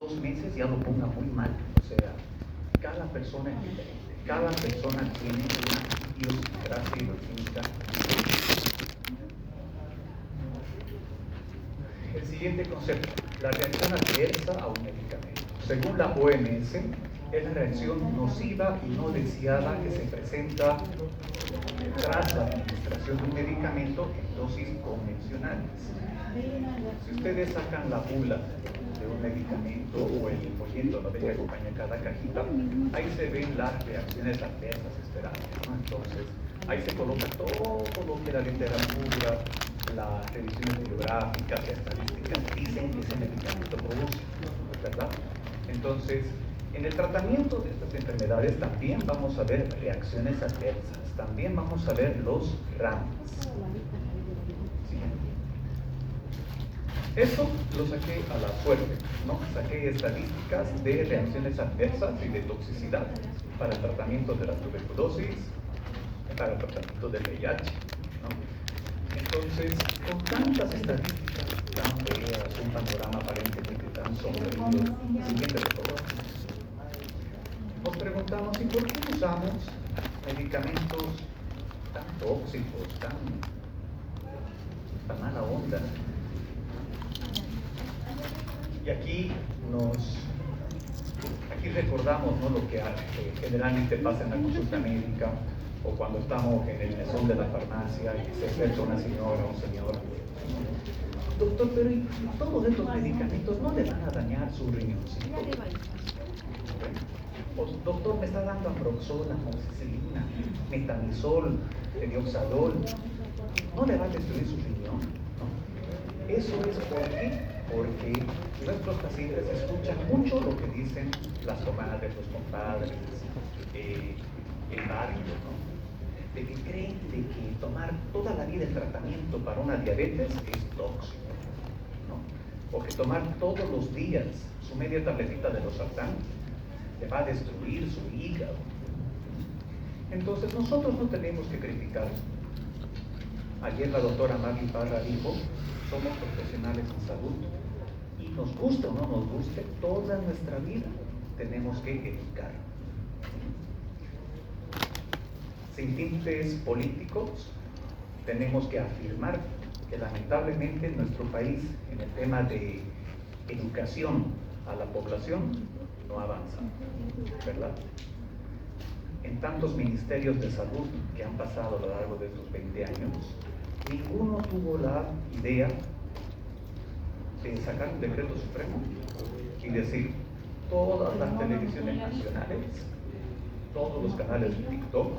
2 meses ya lo ponga muy mal. O sea, cada persona es diferente. Cada persona tiene una idiosincrasia y bioquímica. El siguiente concepto, la reacción adversa a un medicamento. Según la OMS, es la reacción nociva y no deseada que se presenta tras la administración de un medicamento en dosis convencionales. Si ustedes sacan la bula de un medicamento o el folleto, ¿no?, que acompaña cada cajita, ahí se ven las reacciones adversas esperadas, ¿no? Entonces, ahí se coloca todo lo que la literatura, las revisiones bibliográficas, las estadísticas dicen que ese medicamento produce, ¿verdad? Entonces, en el tratamiento de estas enfermedades también vamos a ver reacciones adversas, también vamos a ver los RAMs. Esto lo saqué a la suerte, ¿no? Saqué estadísticas de reacciones adversas y de toxicidad para el tratamiento de la tuberculosis, para el tratamiento del VIH, ¿no? Entonces, con tantas estadísticas tan feas, un panorama aparentemente tan sombrío, siguiente por favor, nos preguntamos, ¿y por qué usamos medicamentos tan tóxicos, tan mala onda? Y aquí recordamos, ¿no?, lo que generalmente pasa en la consulta médica o cuando estamos en el mesón de la farmacia y se acerca una señora o un señor. Doctor, pero ¿y todos estos medicamentos no le van a dañar su riñoncito? O, doctor, me está dando ambroxol, amoxicilina, metamizol, dioxadol, ¿no le va a destruir su riñón? ¿No? Eso es porque nuestros pacientes escuchan mucho lo que dicen las comadres, los compadres, el barrio, ¿no? De que creen de que tomar toda la vida el tratamiento para una diabetes es tóxico, ¿no? O que tomar todos los días su media tabletita de losartán le va a destruir su hígado. Entonces nosotros no tenemos que criticar. Ayer la doctora Marley Parra dijo, somos profesionales en salud y nos guste o no nos guste, toda nuestra vida tenemos que educar. Sin tintes políticos, tenemos que afirmar que lamentablemente en nuestro país, en el tema de educación a la población, no avanza, ¿verdad? En tantos ministerios de salud que han pasado a lo largo de estos 20 años, ninguno tuvo la idea de sacar un decreto supremo y decir, todas las televisiones nacionales, todos los canales de TikTok,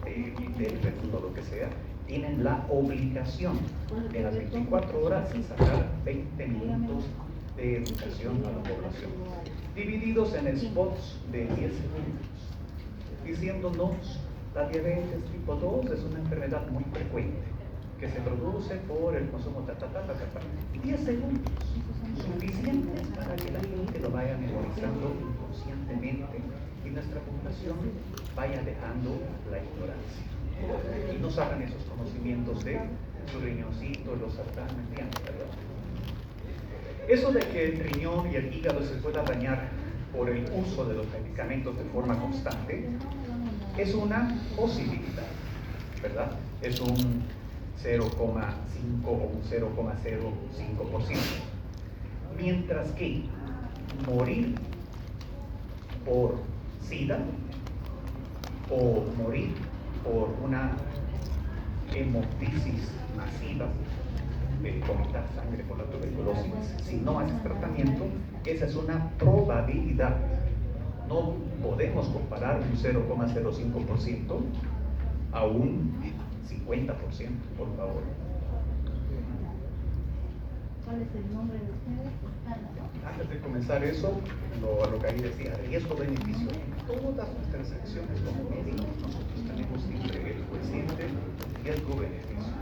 de todo lo que sea, tienen la obligación de las 24 horas de sacar 20 minutos de educación a la población, divididos en spots de 10 segundos, diciéndonos, la diabetes tipo 2 es una enfermedad muy frecuente, que se produce por el consumo 10 segundos, suficientes para que la gente lo vaya memorizando inconscientemente y nuestra población vaya dejando la ignorancia y nos hagan esos conocimientos de su riñoncito, los sartán, ¿verdad? Eso de que el riñón y el hígado se pueda dañar por el uso de los medicamentos de forma constante es una posibilidad, ¿verdad? Es un 0,5 o un 0,05%. Mientras que morir por SIDA o morir por una hemoptisis masiva, de vomitar sangre por la tuberculosis, si no haces tratamiento, esa es una probabilidad. No podemos comparar un 0,05% a un 50%, por favor. ¿Cuál es el nombre de ustedes? Antes de comenzar eso, lo que ahí decía, riesgo-beneficio. Todas nuestras acciones como médicos, nosotros tenemos siempre el coeficiente riesgo-beneficio.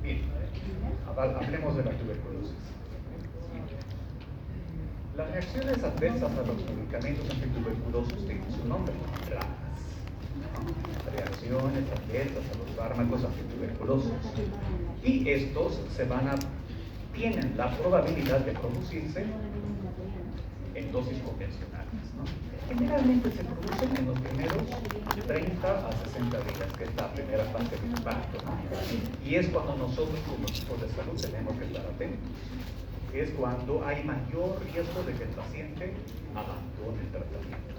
Bien, hablemos de la tuberculosis. Las reacciones adversas a los medicamentos antituberculosos tienen su nombre, RAMs. Reacciones adversas a los fármacos antituberculosos. Y estos se van a tienen la probabilidad de producirse en dosis convencionales, ¿no? Generalmente se producen en los primeros 30 a 60 días, que es la primera fase del impacto, ¿no? Y es cuando nosotros como equipo de salud tenemos que estar atentos. Es cuando hay mayor riesgo de que el paciente abandone el tratamiento.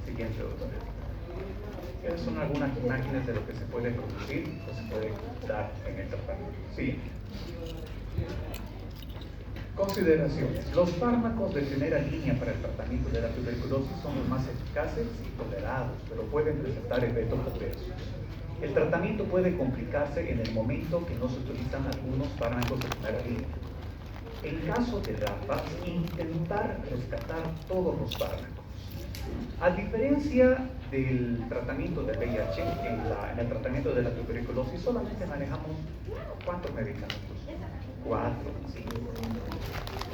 Siguiente, doctor. Esas son algunas imágenes de lo que se puede producir o se puede dar en el tratamiento. Siguiente. Consideraciones. Los fármacos de primera línea para el tratamiento de la tuberculosis son los más eficaces y tolerados, pero pueden presentar efectos adversos. El tratamiento puede complicarse en el momento que no se utilizan algunos fármacos de primera línea. En caso de RAFAS, intentar rescatar todos los fármacos. A diferencia del tratamiento de VIH, en el tratamiento de la tuberculosis solamente manejamos ¿cuántos medicamentos? 4, 5.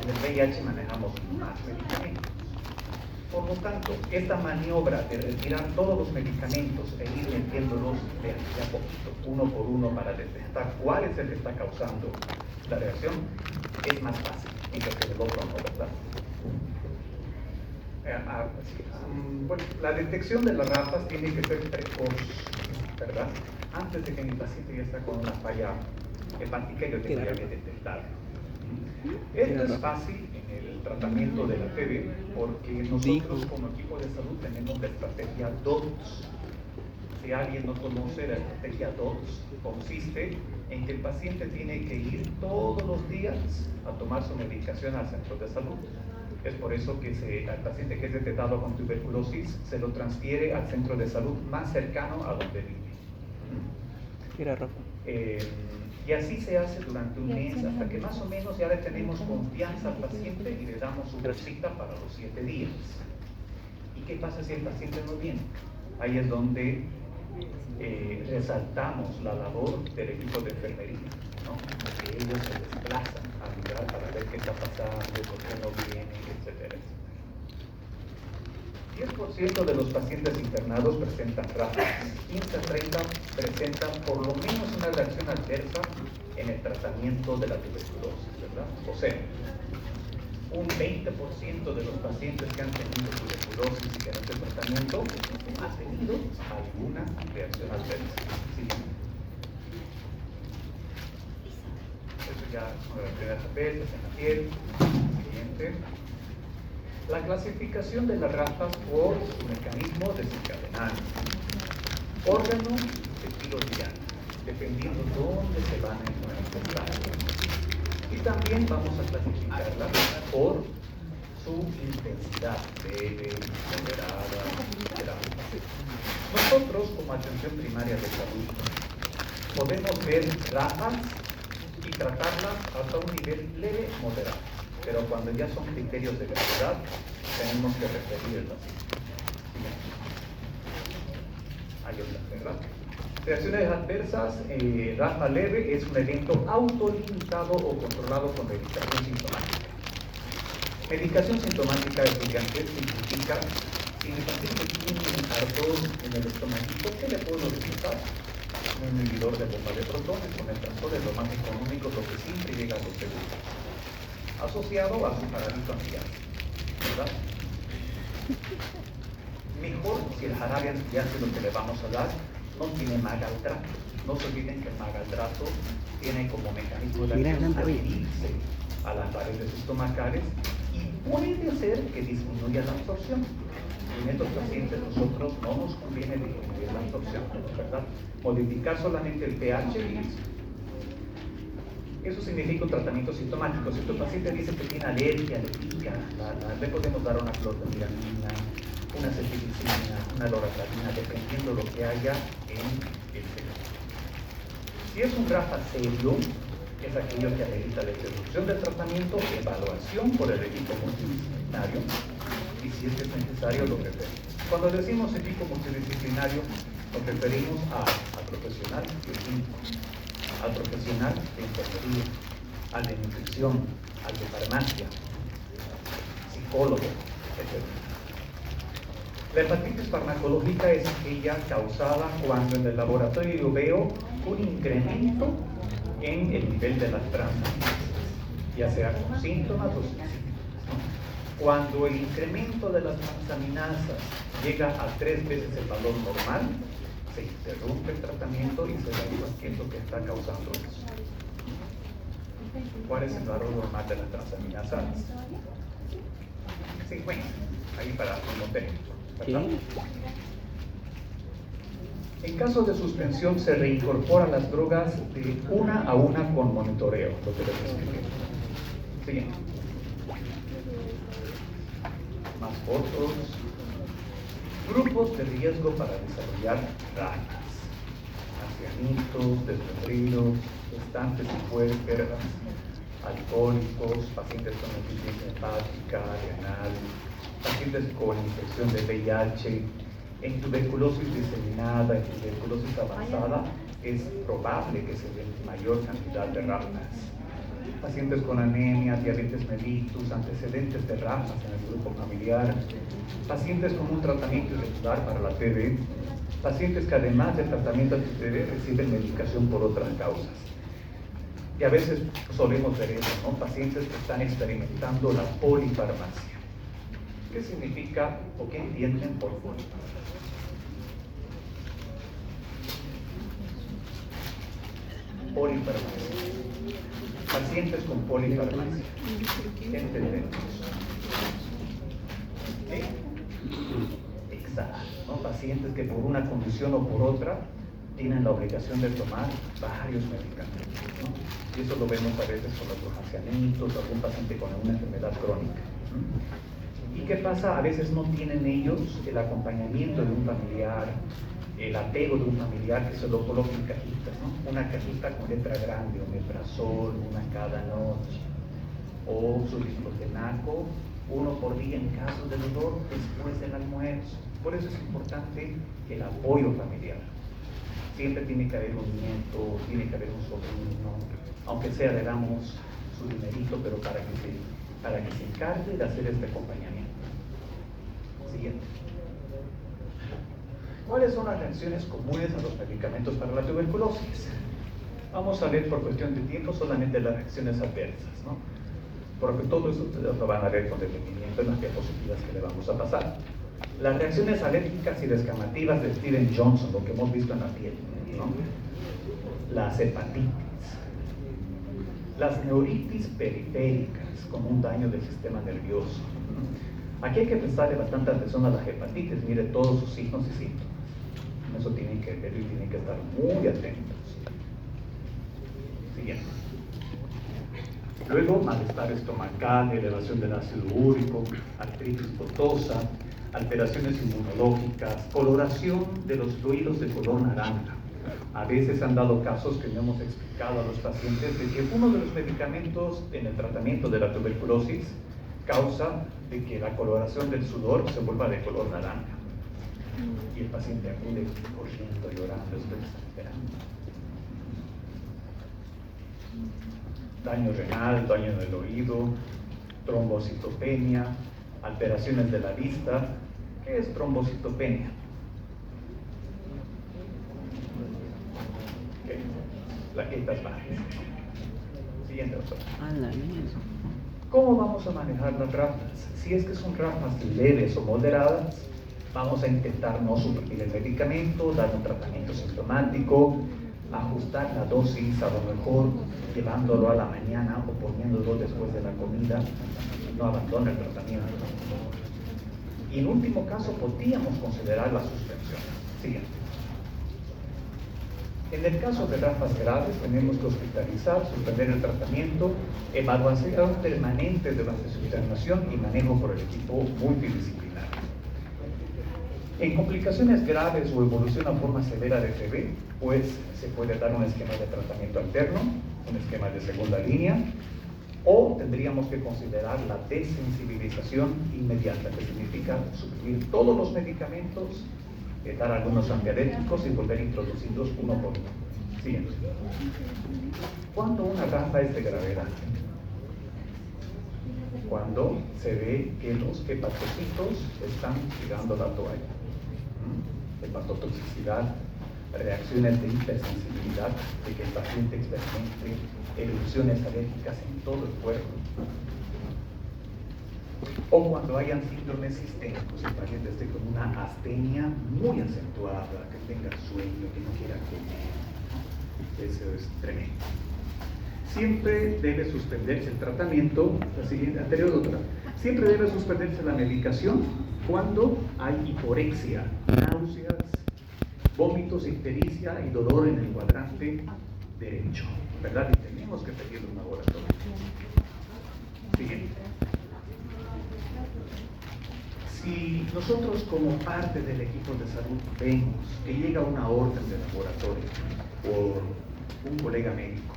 En el VIH manejamos más medicamentos. Por lo tanto, esta maniobra de retirar todos los medicamentos e ir metiéndolos de a poquito, uno por uno, para detectar cuál es el que está causando la reacción, es más fácil, mientras que el otro no, ¿verdad? Bueno, la detección de las RAFAS tiene que ser precoz, ¿verdad? Antes de que mi paciente ya está con una falla hepática y yo tengo que detectarlo. Esto es fácil en el tratamiento de la TB porque nosotros como equipo de salud tenemos la estrategia DOTS. Si alguien no conoce, la estrategia DOTS consiste en que el paciente tiene que ir todos los días a tomar su medicación al centro de salud. Es por eso que al paciente que es detectado con tuberculosis se lo transfiere al centro de salud más cercano a donde vive. Y así se hace durante un mes, hasta que más o menos ya le tenemos confianza al paciente y le damos su cita para los 7 días. ¿Y qué pasa si el paciente no viene? Ahí es donde resaltamos la labor del equipo de enfermería, ¿no? Que ellos se desplazan al lugar para ver qué está pasando, por qué no viene, etcétera, etcétera. 10% de los pacientes internados presentan RAFAS, 15 a 30 presentan por lo menos una reacción adversa en el tratamiento de la tuberculosis, ¿verdad? O sea, un 20% de los pacientes que han tenido tuberculosis y que han hecho tratamiento han tenido alguna reacción adversa. Siguiente. Eso ya son las primeras adversas en la piel. Siguiente. La clasificación de las RAFAS por su mecanismo desencadenante. Órgano de estilo diana, dependiendo dónde se van a manifestar. Y también vamos a clasificarla por su intensidad, leve, moderada, grave. Nosotros, como atención primaria de salud, podemos ver RAFAS y tratarlas hasta un nivel leve, moderado. Pero cuando ya son criterios de gravedad, tenemos que referir el paciente. Hay otras, ¿verdad? Reacciones adversas, RAFA leve es un evento autolimitado o controlado con medicación sintomática. Medicación sintomática estudiante significa si el paciente tiene ardor en el estomaguito, ¿qué le puedo recetar? Un inhibidor de bomba de protones con el transfer es lo más económico, lo que siempre llega a los seguros, asociado a su paralito antiácido, ¿verdad? Mejor si el jarabe antiácido que le vamos a dar no tiene magaltrato. No se olviden que el magaltrato tiene como mecanismo de acción adherirse a las paredes estomacales y puede hacer que disminuya la absorción. En estos pacientes nosotros no nos conviene disminuir la absorción, ¿verdad? Modificar solamente el pH y listo. Eso significa un tratamiento sintomático. Si tu paciente dice que tiene alergia, le pica, le podemos dar una clorfenilina, una cetirizina, una loratadina, dependiendo de lo que haya en el cerebro. Si es un RAFA serio, es aquello que amerita la interrupción del tratamiento, evaluación por el equipo multidisciplinario, y si es necesario, lo referimos. Cuando decimos equipo multidisciplinario, nos referimos al profesional bioquímico, al profesional de enfermería, al de nutrición, al de farmacia, psicólogo, etc. La hepatitis farmacológica es aquella causada cuando en el laboratorio veo un incremento en el nivel de las transaminasas, ya sea con síntomas o sin síntomas, ¿no? Cuando el incremento de las transaminasas llega a 3 veces el valor normal, se interrumpe el tratamiento y se evalúa qué es lo que está causando eso. ¿Cuál es el valor normal de las transaminasas? 50, ahí para no tener, ¿verdad? En caso de suspensión se reincorporan las drogas de una a una con monitoreo, lo que les expliqué. Siguiente. Más fotos. Grupos de riesgo para desarrollar ranas. Ancianitos, desnutridos, gestantes y puérperas, alcohólicos, pacientes con insuficiencia hepática, renal, pacientes con infección de VIH. En tuberculosis diseminada, en tuberculosis avanzada, es probable que se dé mayor cantidad de ranas. Pacientes con anemia, diabetes mellitus, antecedentes de ranas en el grupo familiar, pacientes con un tratamiento irregular para la TB, pacientes que además del tratamiento anti-TB reciben medicación por otras causas. Y a veces solemos ver eso, ¿no? Pacientes que están experimentando la polifarmacia. ¿Qué significa o qué entienden por polifarmacia? Polifarmacia. Pacientes con polifarmacia. ¿Qué entendemos? ¿Sí? Exacto, ¿no? Pacientes que por una condición o por otra tienen la obligación de tomar varios medicamentos, ¿no? Y eso lo vemos a veces con los ancianitos o algún paciente con alguna enfermedad crónica, ¿no? ¿Y qué pasa? A veces no tienen ellos el acompañamiento de un familiar, el apego de un familiar que se lo coloque en cajitas, ¿no? Una cajita con letra grande, omeprazol, una cada noche, o su diclofenaco, uno por día en caso de dolor después del almuerzo. Por eso es importante el apoyo familiar. Siempre tiene que haber un nieto, tiene que haber un sobrino, aunque sea le damos su dinerito, pero para que se encargue de hacer este acompañamiento. Siguiente. ¿Cuáles son las reacciones comunes a los medicamentos para la tuberculosis? Vamos a ver por cuestión de tiempo solamente las reacciones adversas, ¿no? Porque todo eso ustedes lo van a ver con detenimiento en las diapositivas que le vamos a pasar. Las reacciones alérgicas y descamativas de Steven Johnson, lo que hemos visto en la piel, ¿no? Las hepatitis, las neuritis periféricas, como un daño del sistema nervioso. Aquí hay que prestarle bastante atención a las hepatitis, mire todos sus signos y síntomas. Eso tienen que ver y tienen que estar muy atentos. Siguiente. Luego, malestar estomacal, elevación del ácido úrico, artritis potosa, alteraciones inmunológicas, coloración de los fluidos de color naranja. A veces han dado casos que no hemos explicado a los pacientes de que uno de los medicamentos en el tratamiento de la tuberculosis causa de que la coloración del sudor se vuelva de color naranja. Y el paciente acude corriendo, llorando, estoy esperando. Daño renal, daño en el oído, trombocitopenia, alteraciones de la vista. ¿Qué es trombocitopenia? ¿Qué? Plaquetas bajas. Siguiente, doctor. ¿Cómo vamos a manejar las ráfagas? Si es que son ráfagas leves o moderadas, vamos a intentar no suprimir el medicamento, dar un tratamiento sintomático, ajustar la dosis, a lo mejor llevándolo a la mañana o poniéndolo después de la comida, no abandona el tratamiento. Y en último caso podríamos considerar la suspensión. Siguiente. En el caso de ráfagas graves tenemos que hospitalizar, suspender el tratamiento, evaluación permanente durante su internación y manejo por el equipo multidisciplinario. En complicaciones graves o evolución a forma severa de TB, pues se puede dar un esquema de tratamiento alterno, un esquema de segunda línea, o tendríamos que considerar la desensibilización inmediata, que significa suprimir todos los medicamentos, dar algunos antialérgicos y volver a introducirlos uno por uno. Siguiente. ¿Cuándo una ráfaga es de gravedad? Cuando se ve que los hepatocitos están tirando la toalla. Hepatotoxicidad, reacciones de hipersensibilidad, de que el paciente experimente erupciones alérgicas en todo el cuerpo, o cuando hayan síndromes sistémicos, el paciente esté con una astenia muy acentuada, que tenga sueño, que no quiera comer. Eso es tremendo. Siempre debe suspenderse el tratamiento, la siguiente, anterior doctora, siempre debe suspenderse la medicación cuando hay hiporexia, náuseas, vómitos, ictericia y dolor en el cuadrante derecho, ¿verdad? Y tenemos que pedir un laboratorio. Siguiente. Si nosotros como parte del equipo de salud vemos que llega una orden de laboratorio por un colega médico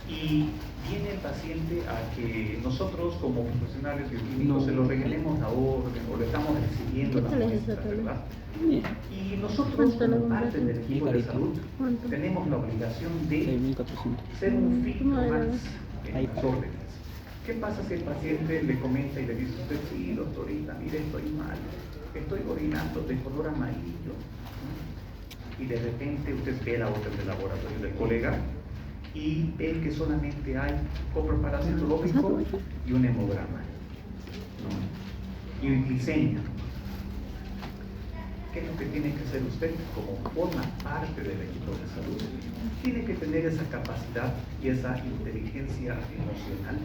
y viene el paciente a que nosotros como profesionales bioquímicos se lo regalemos la orden o le estamos recibiendo la muestra, ¿verdad? Y nosotros como parte del equipo de salud tenemos la obligación de ser un filtro más en las órdenes. ¿Qué pasa si el paciente le comenta y le dice usted, sí, doctorita, mire, estoy mal, estoy orinando de color amarillo? Y de repente usted ve la orden del laboratorio del colega y ve que solamente hay copro citológico y un hemograma, ¿no? Y glicemia. ¿Qué es lo que tiene que hacer usted como forma parte del equipo de salud? Tiene que tener esa capacidad y esa inteligencia emocional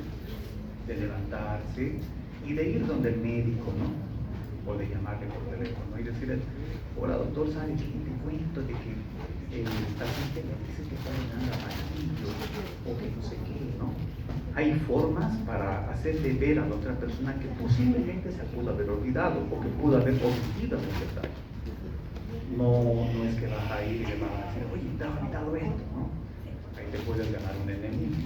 de levantarse y de ir donde el médico, ¿no? O de llamarle por teléfono y decirle, hola doctor, ¿sabe qué te cuento de que el paciente me dice que está orinando amarillo o que no sé qué, ¿no? Hay formas para hacerle ver a la otra persona que posiblemente se pudo haber olvidado o que pudo haber omitido un detalle. No es que vas a ir y le vas a decir, oye, te has olvidado esto, ¿no? Ahí te puedes ganar un enemigo,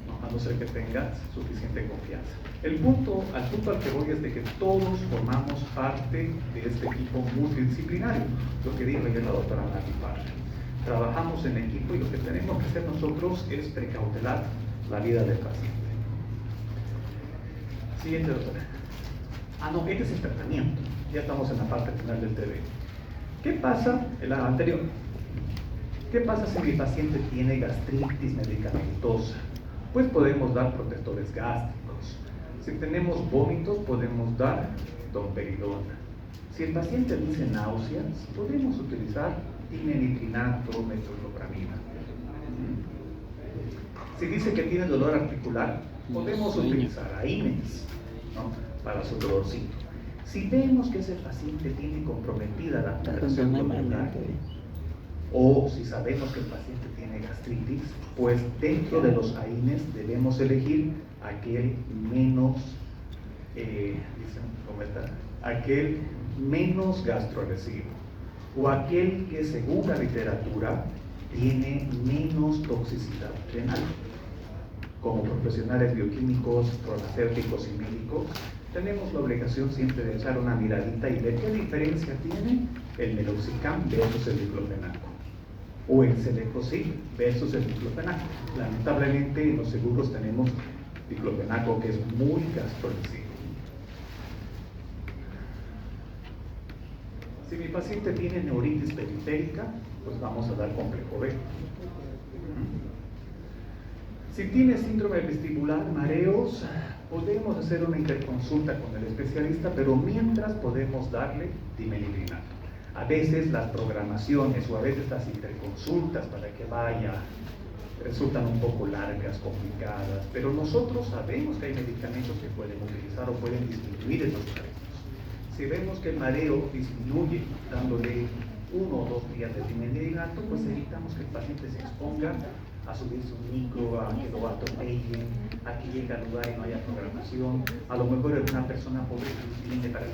¿no? A no ser que tengas suficiente confianza. Al punto al que voy es de que todos formamos parte de este equipo multidisciplinario, lo que dijo ayer la doctora Nati Parra. Trabajamos en equipo y lo que tenemos que hacer nosotros es precautelar la vida del paciente. Siguiente, doctora. Este es el tratamiento. Ya estamos en la parte final del TV. ¿Qué pasa? En la anterior. ¿Qué pasa si mi paciente tiene gastritis medicamentosa? Pues podemos dar protectores gástricos. Si tenemos vómitos, podemos dar domperidona. Si el paciente dice náuseas, podemos utilizar dimenitrinato, metrolopramida. Si dice que tiene dolor articular, podemos utilizar AINES, ¿no? Para su dolorcito. Si vemos que ese paciente tiene comprometida la filtración glomerular, o si sabemos que el paciente tiene gastritis, pues dentro de los AINES debemos elegir aquel menos gastroagresivo, o aquel que según la literatura tiene menos toxicidad renal. Como profesionales bioquímicos, farmacéuticos y médicos, tenemos la obligación siempre de echar una miradita y ver qué diferencia tiene el meloxicam versus el diclofenaco, o el celecoxib versus el diclofenaco. Lamentablemente en los seguros tenemos diclofenaco que es muy gastrolesivo. Si mi paciente tiene neuritis periférica, pues vamos a dar complejo B. Si tiene síndrome vestibular, mareos, podemos hacer una interconsulta con el especialista, pero mientras podemos darle dimenitrinato. A veces las programaciones o a veces las interconsultas para que vaya resultan un poco largas, complicadas, pero nosotros sabemos que hay medicamentos que pueden utilizar o pueden disminuir esos mareos. Si vemos que el mareo disminuye dándole 1 o 2 días de dimenitrinato, pues evitamos que el paciente se exponga a subirse un micro, a que lo atropellen, a que llegue al lugar y no haya programación. A lo mejor es una persona pobre que viene para el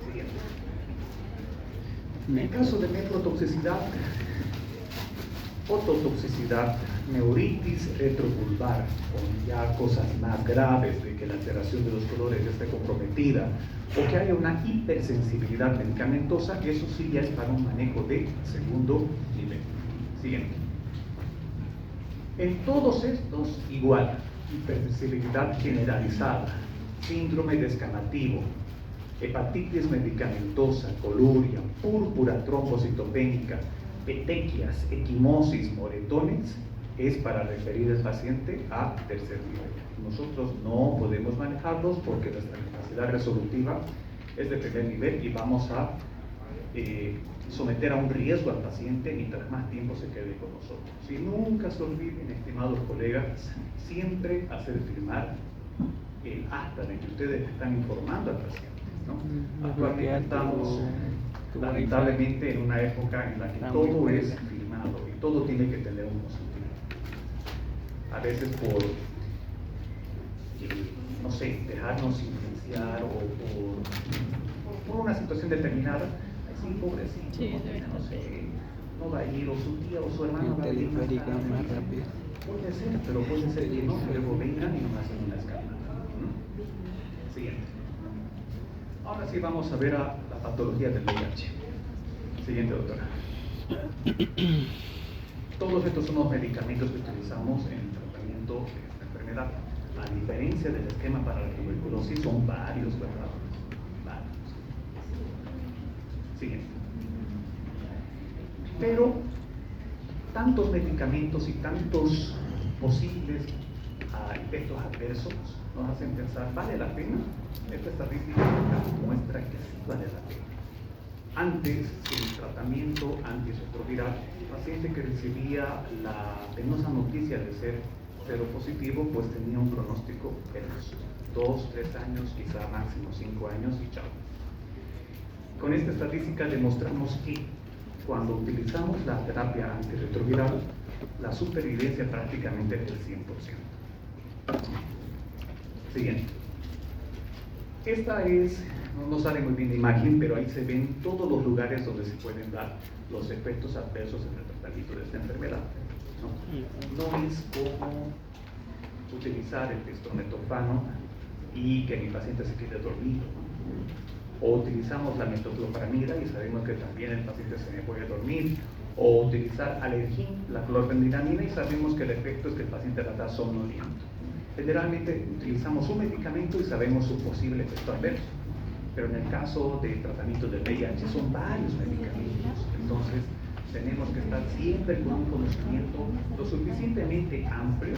siguiente. En caso de nephrotoxicidad, ototoxicidad, neuritis retrovulvar, con ya cosas más graves de que la alteración de los colores esté comprometida o que haya una hipersensibilidad medicamentosa, eso sí ya es para un manejo de segundo nivel. Siguiente. En todos estos, igual, hipersensibilidad generalizada, síndrome descamativo, hepatitis medicamentosa, coluria, púrpura trombocitopénica, petequias, equimosis, moretones, es para referir al paciente a tercer nivel. Nosotros no podemos manejarlos porque nuestra capacidad resolutiva es de primer nivel y vamos a someter a un riesgo al paciente mientras más tiempo se quede con nosotros. Y nunca se olviden, estimados colegas, siempre hacer firmar el acta de que ustedes están informando al paciente, ¿no? Actualmente estamos lamentablemente en una época en la que todo es firmado y todo tiene que tener un consentimiento. A veces no sé, dejarnos influenciar o por una situación determinada. Sí, pobrecito, sí, no sé, no va a ir, o su tía o su hermano va a ir más rápido. Puede ser, pero puede ser que no, luego vengan y nos hacen una escala. Siguiente. Ahora sí vamos a ver a la patología del VIH. Siguiente, doctora. Todos estos son los medicamentos que utilizamos en el tratamiento de esta enfermedad. A diferencia del esquema para la tuberculosis, son varios, ¿verdad? Siguiente. Pero tantos medicamentos y tantos posibles efectos adversos nos hacen pensar, ¿vale la pena? Esta estadística muestra que sí vale la pena. Antes, sin tratamiento antirretroviral, el paciente que recibía la penosa noticia de ser seropositivo, pues tenía un pronóstico de los 2, 3 años, quizá máximo 5 años y chao. Con esta estadística demostramos que cuando utilizamos la terapia antirretroviral, la supervivencia prácticamente es del 100%. Siguiente. Esta es, no sale muy bien la imagen, pero ahí se ven todos los lugares donde se pueden dar los efectos adversos en el tratamiento de esta enfermedad. No es como utilizar el dextrometorfano y que mi paciente se quede dormido, ¿no? O utilizamos la metoclopramida y sabemos que también el paciente se me puede dormir, o utilizar alergín, la clorfeniramina, y sabemos que el efecto es que el paciente va a estar somnoliento. Generalmente utilizamos un medicamento y sabemos su posible efecto adverso, pero en el caso de tratamiento del VIH son varios medicamentos, entonces tenemos que estar siempre con un conocimiento lo suficientemente amplio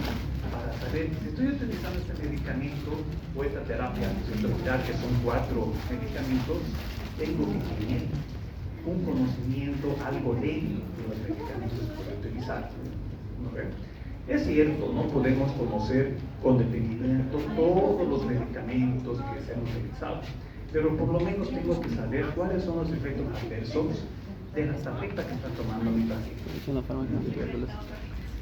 para saber si estoy utilizando este medicamento o esta terapia antirretroviral, que son 4 medicamentos, tengo que tener un conocimiento algo lento de los medicamentos que puedo utilizar. ¿No? Es cierto, no podemos conocer con detenimiento todos los medicamentos que se han utilizado, pero por lo menos tengo que saber cuáles son los efectos adversos de las tabletas que está tomando mi paciente.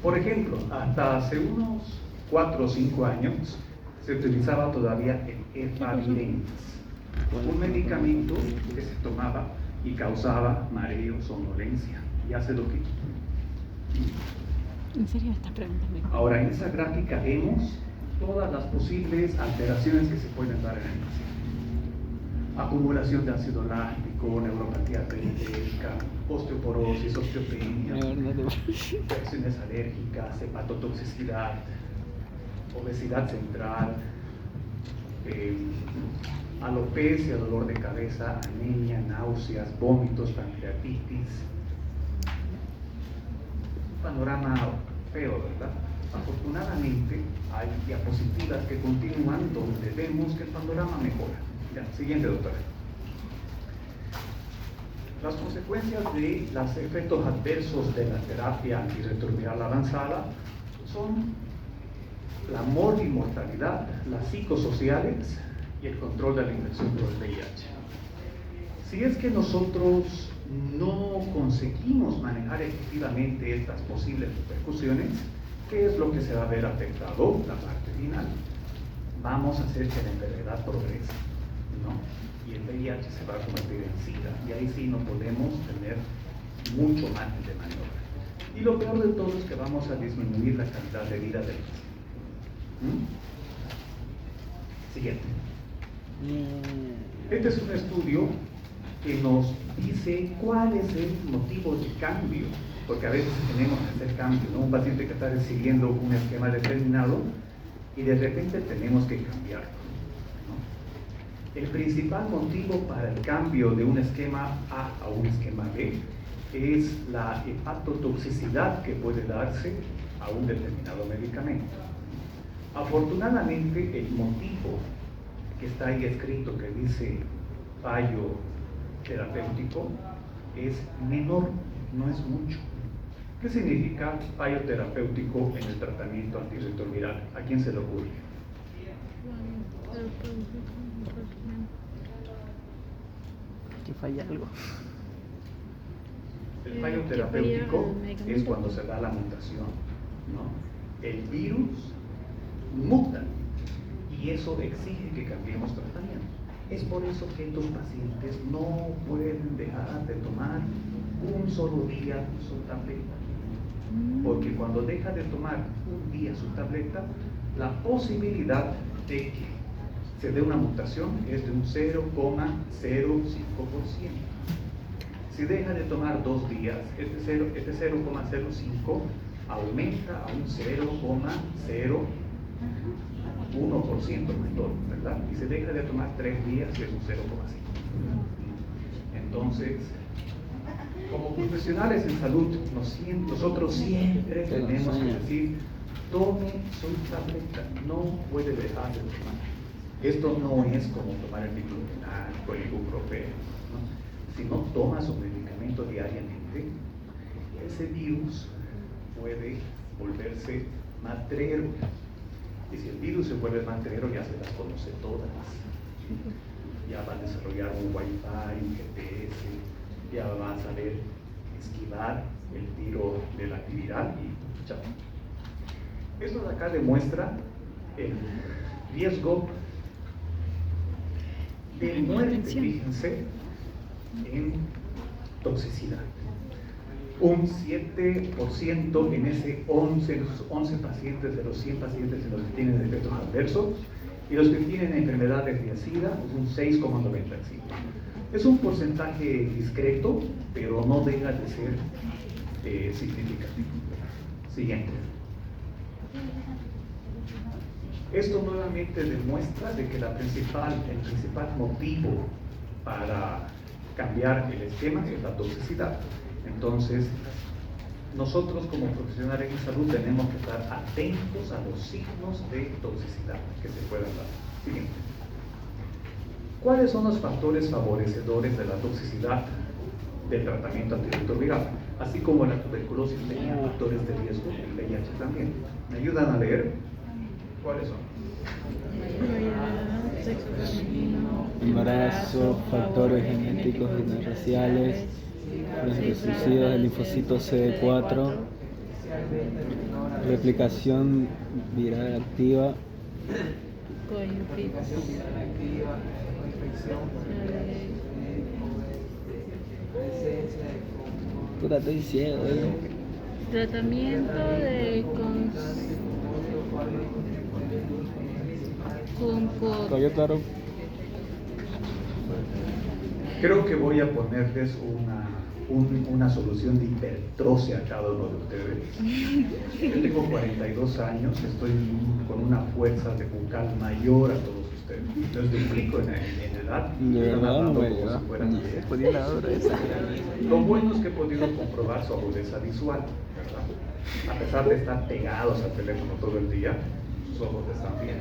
Por ejemplo, hasta hace unos 4 o 5 años se utilizaba todavía el efavirenz, un medicamento que se tomaba y causaba mareo, somnolencia, y hace lo que quiere. ¿En serio esta pregunta? Ahora, en esa gráfica vemos todas las posibles alteraciones que se pueden dar en el paciente. Acumulación de ácido láctico, neuropatía periférica, osteoporosis, osteopenia, reacciones alérgicas, hepatotoxicidad, obesidad central, alopecia, dolor de cabeza, anemia, náuseas, vómitos, pancreatitis. Un panorama feo, ¿verdad? Afortunadamente hay diapositivas que continúan donde vemos que el panorama mejora. Ya, siguiente, doctora. Las consecuencias de los efectos adversos de la terapia antirretroviral avanzada son la mortalidad, las psicosociales y el control de la infección por el VIH. Si es que nosotros no conseguimos manejar efectivamente estas posibles repercusiones, ¿qué es lo que se va a ver afectado? La parte final. Vamos a hacer que la enfermedad progrese, ¿no? Y el VIH se va a convertir en SIDA, y ahí sí no podemos tener mucho margen de maniobra. Y lo peor de todo es que vamos a disminuir la calidad de vida del paciente. Siguiente. Este es un estudio que nos dice cuál es el motivo de cambio, porque a veces tenemos que hacer cambio, ¿no? Un paciente que está recibiendo un esquema determinado y de repente tenemos que cambiarlo, ¿no? El principal motivo para el cambio de un esquema A a un esquema B es la hepatotoxicidad que puede darse a un determinado medicamento. Afortunadamente, el motivo que está ahí escrito que dice fallo terapéutico es menor, no es mucho. ¿Qué significa fallo terapéutico en el tratamiento antirretroviral? ¿A quién se le ocurre? Que falla algo. El fallo terapéutico es cuando se da la mutación, ¿no? El virus muta y eso exige que cambiemos tratamiento. Es por eso que estos pacientes no pueden dejar de tomar un solo día su tableta. Porque cuando deja de tomar un día su tableta, la posibilidad de que se dé una mutación es de un 0,05%. Si deja de tomar 2 días, este 0,05 aumenta a un 0,01% mayor, ¿verdad? Y se deja de tomar 3 días, es un 0,5. Entonces, como profesionales en salud, nosotros siempre tenemos que decir, tome su tableta, no puede dejar de tomar. Esto no es como tomar el diclofenac o el ibuprofeno, ¿no? Si no toma su medicamento diariamente, ese virus puede volverse matrero. Y si el virus se vuelve matrero, ya se las conoce todas. Ya va a desarrollar un Wi-Fi, un GPS, ya va a saber esquivar el tiro de la actividad y chao. Esto de acá demuestra el riesgo de muerte, fíjense, en toxicidad. Un 7% en ese 11 pacientes de los 100 pacientes en los que tienen efectos adversos, y los que tienen enfermedades de SIDA es un 6,95. Es un porcentaje discreto, pero no deja de ser significativo. Siguiente. Esto nuevamente demuestra de que el principal motivo para cambiar el esquema es la toxicidad. Entonces, nosotros como profesionales de salud tenemos que estar atentos a los signos de toxicidad que se puedan dar. Siguiente. ¿Cuáles son los factores favorecedores de la toxicidad del tratamiento antirretroviral? Así como la tuberculosis tenía factores de riesgo, el VIH también. ¿Me ayudan a leer? ¿Cuáles son? Embarazo, factores genéticos y no raciales, suicidios del linfocito CD4, replicación viral activa, puta, estoy ciego, Tratamiento de Coyotaro. Creo que voy a ponerles una solución de hipertrofia a cada uno de ustedes. Yo tengo 42 años, estoy con una fuerza de bucal mayor a todos ustedes. Los duplico en edad. De verdad, no me como si fueran diez. Lo bueno es que he podido comprobar su agudeza visual, ¿verdad? A pesar de estar pegados al teléfono todo el día, sus ojos están bien.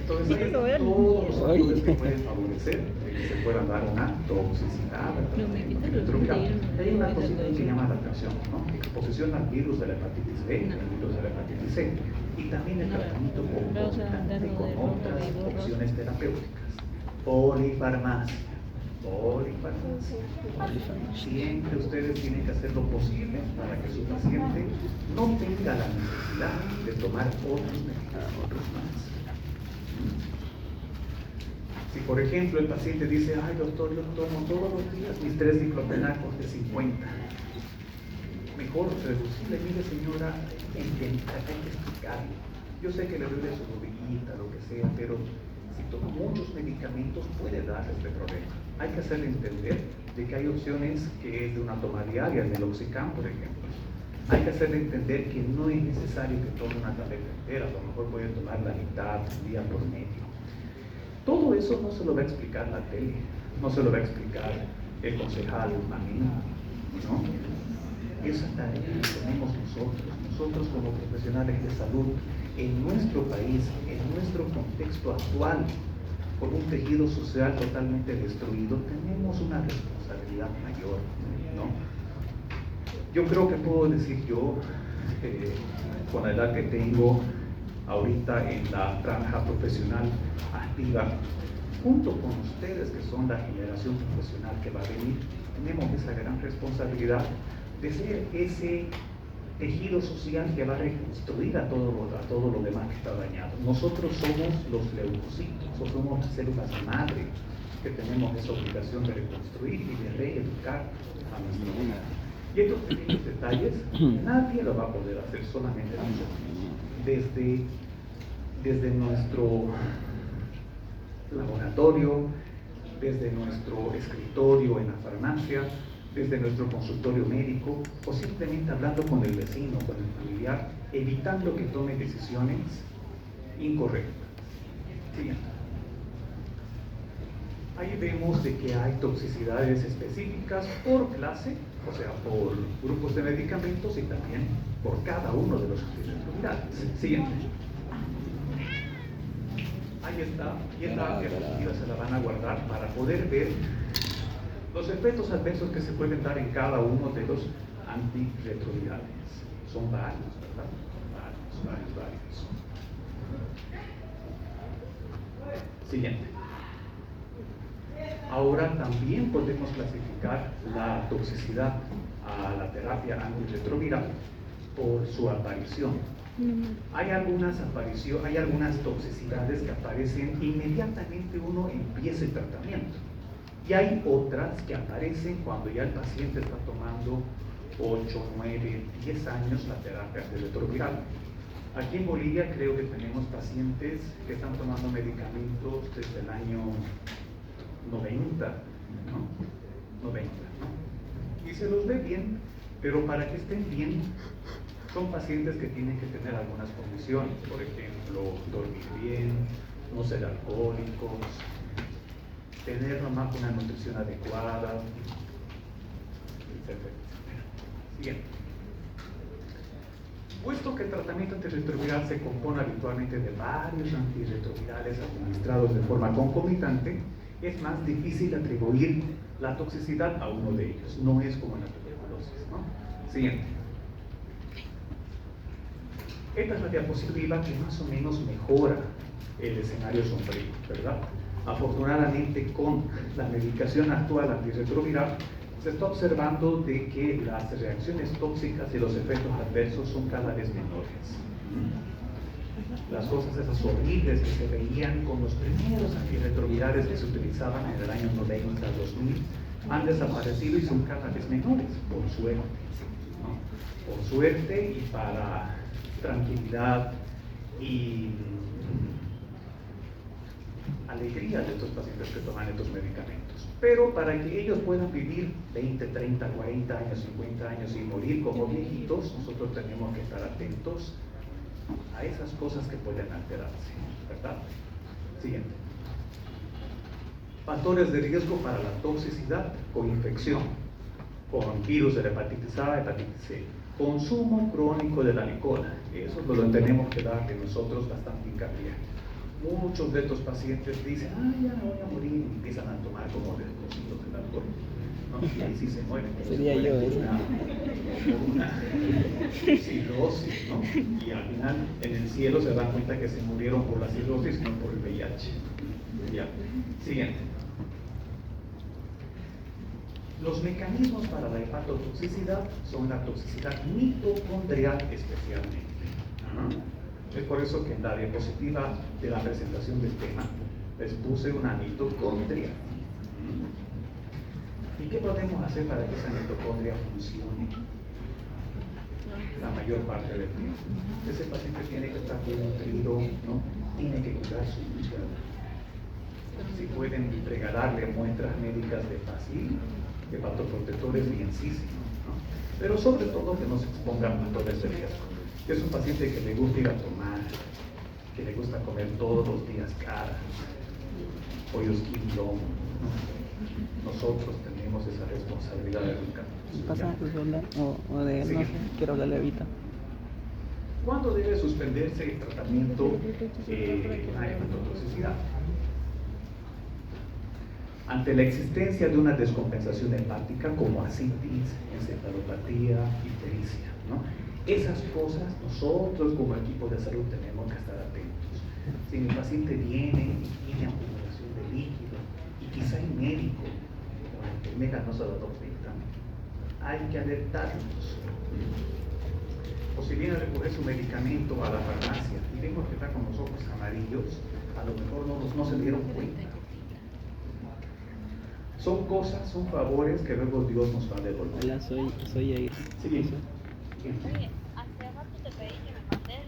Entonces hay todos los factores que pueden favorecer que se puedan dar una toxicidad. Hay una cosita que se llama adaptación, ¿no? Exposición al virus de la hepatitis B, al virus de la hepatitis C, y también el tratamiento concomitante con otras opciones terapéuticas. Polifarmacia. Siempre ustedes tienen que hacer lo posible para que su paciente no tenga la necesidad de tomar otros medicamentos más. Si por ejemplo el paciente dice, ay doctor, yo tomo todos los días mis 3 diclofenacos de 50, mejor reducirle, mire señora, hay que explicarle. Yo sé que le duele su rodillita, lo que sea, pero si toma muchos medicamentos puede dar este problema. Hay que hacerle entender de que hay opciones que es de una toma diaria, el Meloxicam, por ejemplo. Hay que hacerle entender que no es necesario que tome una tableta entera, a lo mejor puede tomar la mitad, un día por medio. Todo eso no se lo va a explicar la tele, no se lo va a explicar el concejal Manín, ¿no? Esa tarea que tenemos nosotros como profesionales de salud, en nuestro país, en nuestro contexto actual, con un tejido social totalmente destruido, tenemos una responsabilidad mayor, ¿no? Yo creo que puedo decir yo, con la edad que tengo ahorita en la franja profesional activa, junto con ustedes que son la generación profesional que va a venir, tenemos esa gran responsabilidad de ser ese tejido social que va a reconstruir a todo lo demás que está dañado. Nosotros somos los leucocitos, somos las células madre que tenemos esa obligación de reconstruir y de reeducar a nuestra vida. Y estos pequeños detalles nadie lo va a poder hacer, solamente nosotros. Desde nuestro laboratorio, desde nuestro escritorio en la farmacia, desde nuestro consultorio médico, o simplemente hablando con el vecino, con el familiar, evitando que tome decisiones incorrectas. Siguiente. Ahí vemos de que hay toxicidades específicas por clase, o sea, por grupos de medicamentos y también por cada uno de los antirretrovirales. Siguiente. Ahí está, y esta diapositiva se la van a guardar para poder ver los efectos adversos que se pueden dar en cada uno de los antirretrovirales. Son varios, ¿verdad? Varios. Siguiente. Ahora también podemos clasificar la toxicidad a la terapia antirretroviral por su aparición. Hay algunas toxicidades que aparecen inmediatamente uno empieza el tratamiento. Y hay otras que aparecen cuando ya el paciente está tomando 8, 9, 10 años la terapia antirretroviral. Aquí en Bolivia creo que tenemos pacientes que están tomando medicamentos desde el año 90, ¿no? 90, ¿no? Y se los ve bien, pero para que estén bien, son pacientes que tienen que tener algunas condiciones, por ejemplo, dormir bien, no ser alcohólicos, tener nomás una nutrición adecuada, etc. Siguiente. Puesto que el tratamiento antirretroviral se compone habitualmente de varios antirretrovirales administrados de forma concomitante, es más difícil atribuir la toxicidad a uno de ellos. No es como en la tuberculosis, ¿no? Siguiente. Esta es la diapositiva que más o menos mejora el escenario sombrío, ¿verdad? Afortunadamente, con la medicación actual antirretroviral, se está observando de que las reacciones tóxicas y los efectos adversos son cada vez menores. Las cosas esas horribles que se veían con los primeros antirretrovirales que se utilizaban en el año 90 al 2000 han desaparecido y son cada vez menores, por suerte, ¿no? Por suerte, y para tranquilidad y alegría de estos pacientes que toman estos medicamentos. Pero para que ellos puedan vivir 20, 30, 40 años, 50 años y morir como viejitos, nosotros tenemos que estar atentos a esas cosas que pueden alterarse, ¿verdad? Siguiente. Factores de riesgo para la toxicidad con infección, con virus de la hepatitis A, hepatitis C. Consumo crónico de la alcohol, eso lo tenemos que darle nosotros bastante hincapié. Muchos de estos pacientes dicen, ya no voy a morir, y empiezan a tomar como de cositos del alcohol, ¿no? Y ahí sí se mueren. Sería yo eso. Una cirrosis, ¿no? Y al final en el cielo se dan cuenta que se murieron por la cirrosis, no por el VIH. Ya. Siguiente. Los mecanismos para la hepatotoxicidad son la toxicidad mitocondrial especialmente. Es por eso que en la diapositiva de la presentación del tema les puse una mitocondria. ¿Y qué podemos hacer para que esa mitocondria funcione la mayor parte del tiempo? Ese paciente tiene que estar bien nutrido, ¿no? Tiene que cuidar su hígado. Si pueden regalarle muestras médicas de Facil, hepatoprotectores bienísimos, ¿no? Pero sobre todo que no se expongan a factores de riesgo. Es un paciente que le gusta ir a tomar, que le gusta comer todos los días carne, pollos Kim Jong, ¿no? Nosotros tenemos esa responsabilidad de educar. ¿Pasa de hablar o de Sí. no sé, quiero hablarle ahorita? ¿Cuándo debe suspenderse el tratamiento a hepatotoxicidad? Ante la existencia de una descompensación hepática como ascitis, encefalopatía, ictericia, ¿no? Esas cosas nosotros como equipo de salud tenemos que estar atentos. Si mi paciente viene y tiene acumulación de líquido y quizá el médico o la enfermera no se lo dictan, hay que alertarlos. O si viene a recoger su medicamento a la farmacia y vemos que está con los ojos amarillos, a lo mejor no se dieron cuenta. Son cosas, son favores que luego Dios nos va a devolver. Hola, soy ahí. Siguiente.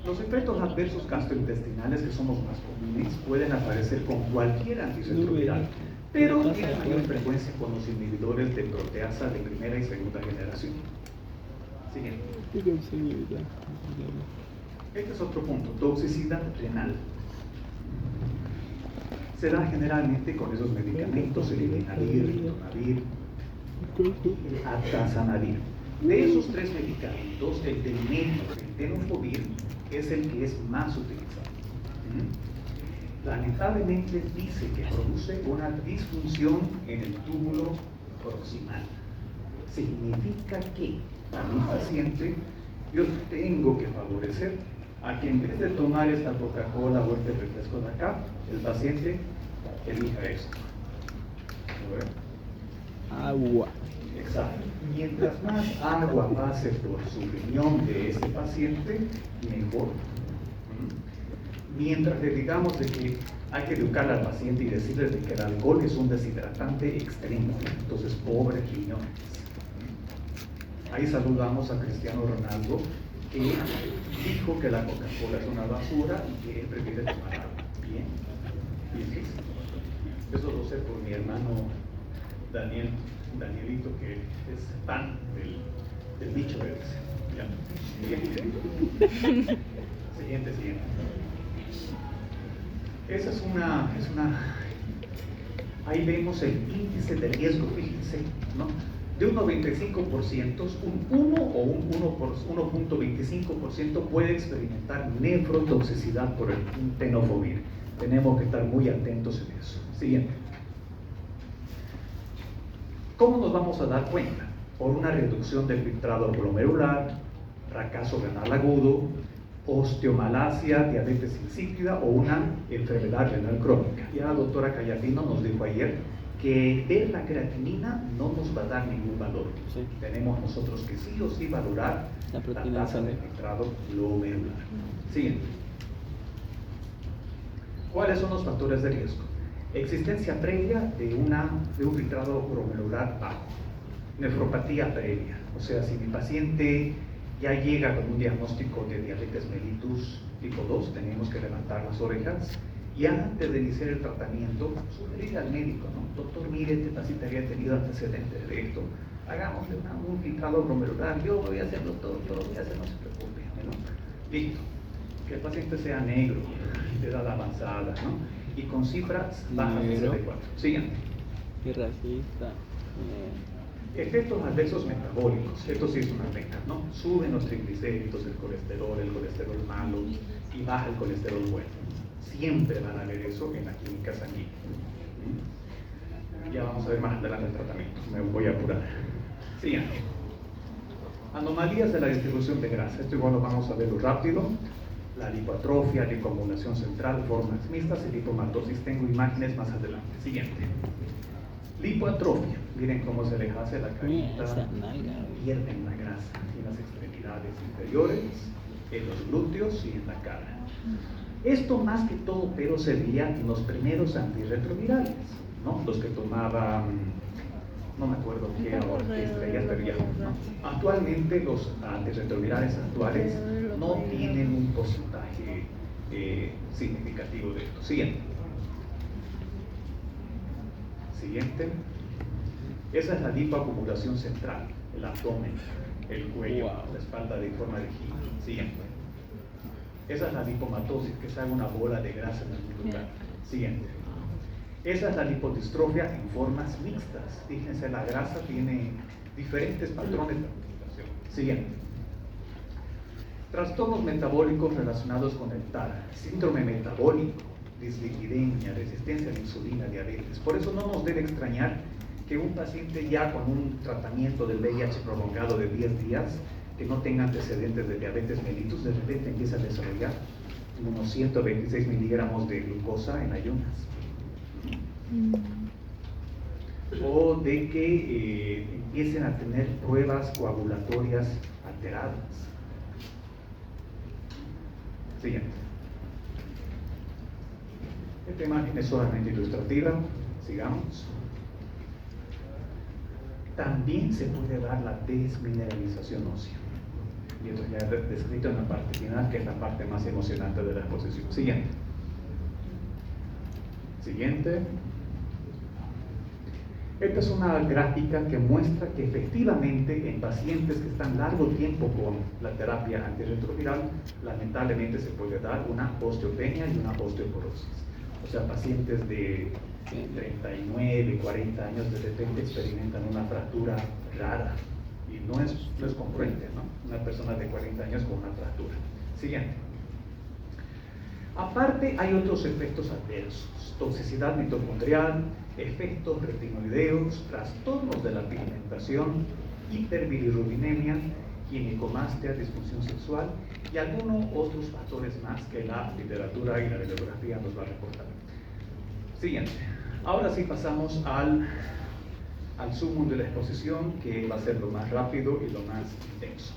Los efectos adversos gastrointestinales, que son los más comunes, pueden aparecer con cualquier antirretroviral, pero tienen mayor frecuencia con los inhibidores de proteasa de primera y segunda generación. Siguiente. Este es otro punto, toxicidad renal. Se da generalmente con esos medicamentos, el Ibenavir, Ritonavir y el Atazanavir. De esos tres medicamentos, el del medio, el tenofovir, es el que es más utilizado. Lamentablemente dice que produce una disfunción en el túbulo proximal. Significa que a mi paciente yo tengo que favorecer a que en vez de tomar esta Coca-Cola o este refresco de acá, el paciente elija esto. Agua. Exacto. Mientras más agua pase por su riñón de este paciente, mejor. Mientras le digamos de que hay que educar al paciente y decirle de que el alcohol es un deshidratante extremo, entonces pobres riñones. Ahí saludamos a Cristiano Ronaldo, que dijo que la Coca-Cola es una basura y que él prefiere tomar agua. Bien. ¿Sí? Eso lo sé por mi hermano Danielito, que es fan del bicho de ese. ¿Ya? Siguiente. Esa es una. Ahí vemos el índice de riesgo, fíjense, ¿no? De un 95%, un 1 o un 1.25% puede experimentar nefrotoxicidad por el tenofovir. Tenemos que estar muy atentos en eso. Siguiente. ¿Cómo nos vamos a dar cuenta? Por una reducción del filtrado glomerular, fracaso renal agudo, osteomalacia, diabetes insípida o una enfermedad renal crónica. Ya la doctora Callatino nos dijo ayer que ver la creatinina no nos va a dar ningún valor. Sí. Tenemos nosotros que sí o sí valorar La la proteína tasa de sangre. filtrado glomerular. Siguiente. ¿Cuáles son los factores de riesgo? Existencia previa de un filtrado glomerular bajo, nefropatía previa, o sea, si mi paciente ya llega con un diagnóstico de diabetes mellitus tipo 2, tenemos que levantar las orejas y antes de iniciar el tratamiento, sugerir al médico, ¿no? Doctor, mire, este paciente había tenido antecedentes de esto, hagámosle un filtrado glomerular, yo voy a hacerlo todo, yo lo voy a hacer, no se preocupe, ¿no? Listo. Que el paciente sea negro, de edad avanzada, ¿no? Y con cifras bajas de Negro. CD4. Siguiente. Qué racista. Efectos adversos metabólicos. Esto sí es una regla, ¿no? Suben los triglicéridos, el colesterol malo y baja el colesterol bueno. Siempre van a ver eso en la química sanguínea. Ya vamos a ver más adelante el tratamiento. Me voy a apurar. Siguiente. Anomalías de la distribución de grasa. Esto igual lo vamos a verlo rápido. La lipoatrofia, lipoacumulación central, formas mixtas y lipomatosis. Tengo imágenes más adelante. Siguiente. Lipoatrofia. Miren cómo se les hace la carita. Esa nalga. Pierden la grasa en las extremidades inferiores, en los glúteos y en la cara. Esto más que todo, pero se veía en los primeros antirretrovirales, ¿no? Los que tomaban, no me acuerdo qué ahora, qué estrellas, pero ya, ¿no? Actualmente los antirretrovirales actuales no tienen un porcentaje significativo de esto. Siguiente. Esa es la lipoacumulación central, el abdomen, el cuello, la espalda de forma de giro. Siguiente. Esa es la lipomatosis, que se haga una bola de grasa en algún lugar. Siguiente. Esa es la lipodistrofia en formas mixtas. Fíjense, la grasa tiene diferentes patrones de acumulación. Siguiente. Trastornos metabólicos relacionados con el TAR, síndrome metabólico, dislipidemia, resistencia a la insulina, diabetes. Por eso no nos debe extrañar que un paciente ya con un tratamiento del VIH prolongado de 10 días, que no tenga antecedentes de diabetes mellitus, de repente empieza a desarrollar unos 126 miligramos de glucosa en ayunas. O de que empiecen a tener pruebas coagulatorias alteradas. Siguiente. Esta imagen es solamente ilustrativa. Sigamos. También se puede dar la desmineralización ósea. Y esto ya es descrito en la parte final, que es la parte más emocionante de la exposición. Siguiente. Siguiente. Esta es una gráfica que muestra que efectivamente en pacientes que están largo tiempo con la terapia antirretroviral, lamentablemente se puede dar una osteopenia y una osteoporosis. O sea, pacientes de 39, 40 años de repente experimentan una fractura rara y no es congruente, ¿no? Una persona de 40 años con una fractura. Siguiente. Aparte, hay otros efectos adversos: toxicidad mitocondrial, efectos retinoideos, trastornos de la pigmentación, hiperbilirrubinemia, ginecomastia, disfunción sexual y algunos otros factores más que la literatura y la bibliografía nos va a reportar. Siguiente. Ahora sí pasamos al sumum de la exposición, que va a ser lo más rápido y lo más intenso.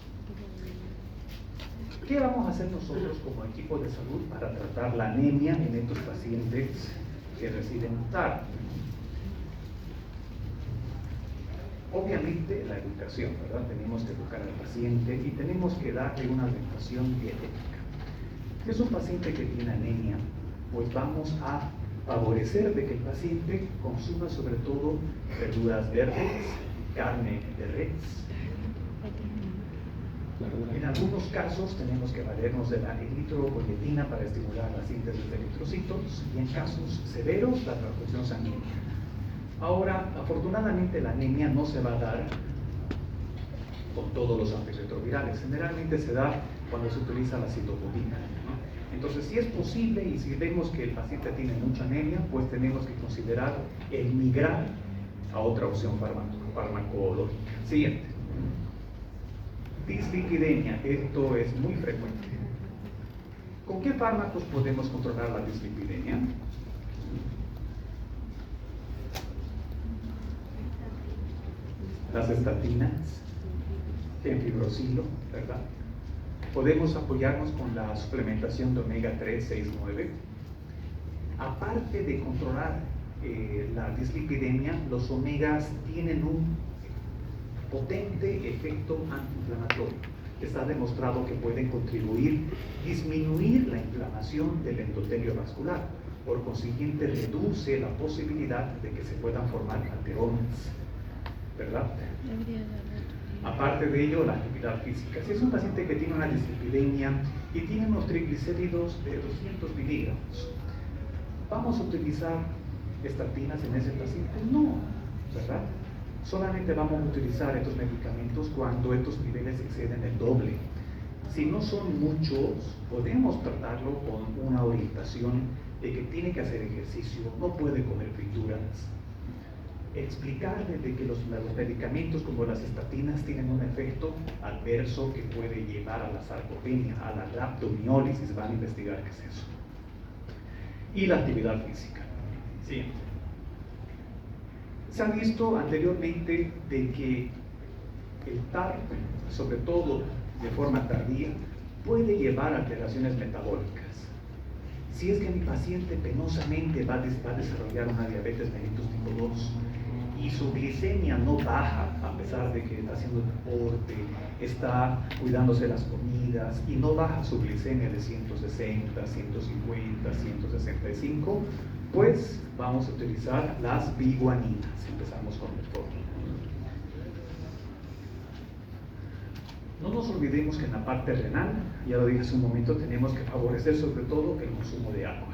¿Qué vamos a hacer nosotros como equipo de salud para tratar la anemia en estos pacientes que reciben TAR? Obviamente la educación, ¿verdad? Tenemos que educar al paciente y tenemos que darle una alimentación dietética. Si es un paciente que tiene anemia, pues vamos a favorecer de que el paciente consuma sobre todo verduras verdes, carne de res. En algunos casos tenemos que valernos de la eritropoyetina para estimular la síntesis de eritrocitos y en casos severos la transfusión sanguínea. Ahora, afortunadamente la anemia no se va a dar con todos los antirretrovirales. Generalmente se da cuando se utiliza la citopurina, ¿no? Entonces, si es posible y si vemos que el paciente tiene mucha anemia, pues tenemos que considerar el migrar a otra opción farmacológica. Siguiente. Dislipidemia. Esto es muy frecuente. ¿Con qué fármacos podemos controlar la dislipidemia? Las estatinas, fenfibrosilo, ¿verdad? Podemos apoyarnos con la suplementación de omega 3, 6, 9. Aparte de controlar la dislipidemia, los omegas tienen un potente efecto antiinflamatorio. Está demostrado que pueden contribuir a disminuir la inflamación del endotelio vascular. Por consiguiente, reduce la posibilidad de que se puedan formar ateromas, ¿verdad? Aparte de ello, la actividad física. Si es un paciente que tiene una dislipidemia y tiene unos triglicéridos de 200 miligramos, ¿vamos a utilizar estatinas en ese paciente? No, ¿verdad? Solamente vamos a utilizar estos medicamentos cuando estos niveles exceden el doble. Si no son muchos, podemos tratarlo con una orientación de que tiene que hacer ejercicio, no puede comer frituras. Explicarle de que los medicamentos como las estatinas tienen un efecto adverso que puede llevar a la sarcopenia, a la rhabdomiólisis. Van a investigar qué es eso. Y la actividad física. Sí. Se ha visto anteriormente de que el TAR, sobre todo de forma tardía, puede llevar a alteraciones metabólicas. Si es que mi paciente penosamente va a desarrollar una diabetes mellitus tipo 2 y su glicemia no baja a pesar de que está haciendo deporte, está cuidándose las comidas y no baja su glicemia de 160, 150, 165, pues vamos a utilizar las biguaninas. Empezamos con el fórmula. No nos olvidemos que en la parte renal, ya lo dije hace un momento, tenemos que favorecer sobre todo el consumo de agua.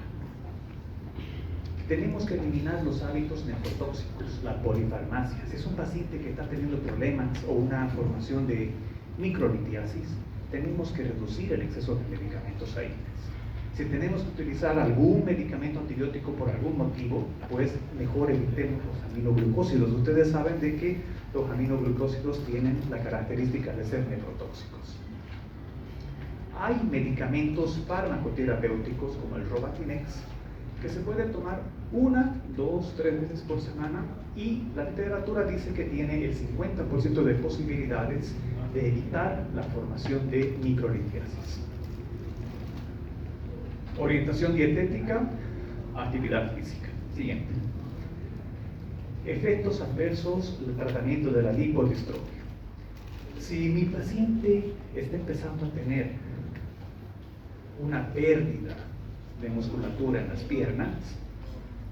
Tenemos que eliminar los hábitos nefrotóxicos, la polifarmacia. Si es un paciente que está teniendo problemas o una formación de microlitiasis, tenemos que reducir el exceso de medicamentos ahí. Si tenemos que utilizar algún medicamento antibiótico por algún motivo, pues mejor evitemos los aminoglucósidos. Ustedes saben de que los aminoglucósidos tienen la característica de ser nefrotóxicos. Hay medicamentos farmacoterapéuticos como el Robatinex, que se puede tomar 1, 2, 3 veces por semana, y la literatura dice que tiene el 50% de posibilidades de evitar la formación de microlitiasis. Orientación dietética, actividad física. Siguiente. Efectos adversos del tratamiento de la lipodistrofia. Si mi paciente está empezando a tener una pérdida de musculatura en las piernas,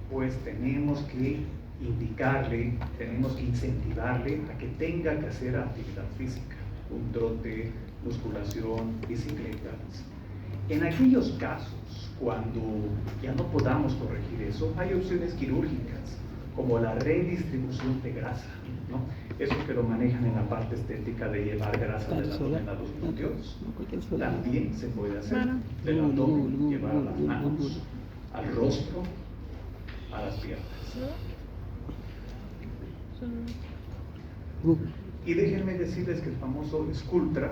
pues tenemos que indicarle, tenemos que incentivarle a que tenga que hacer actividad física, un trote, musculación, bicicletas. En aquellos casos, cuando ya no podamos corregir eso, hay opciones quirúrgicas, como la redistribución de grasa, ¿no? Eso que lo manejan en la parte estética de llevar grasa del abdomen a los glúteos. También se puede hacer del abdomen, llevar a las manos, al rostro, a las piernas. Y déjenme decirles que el famoso Sculptra,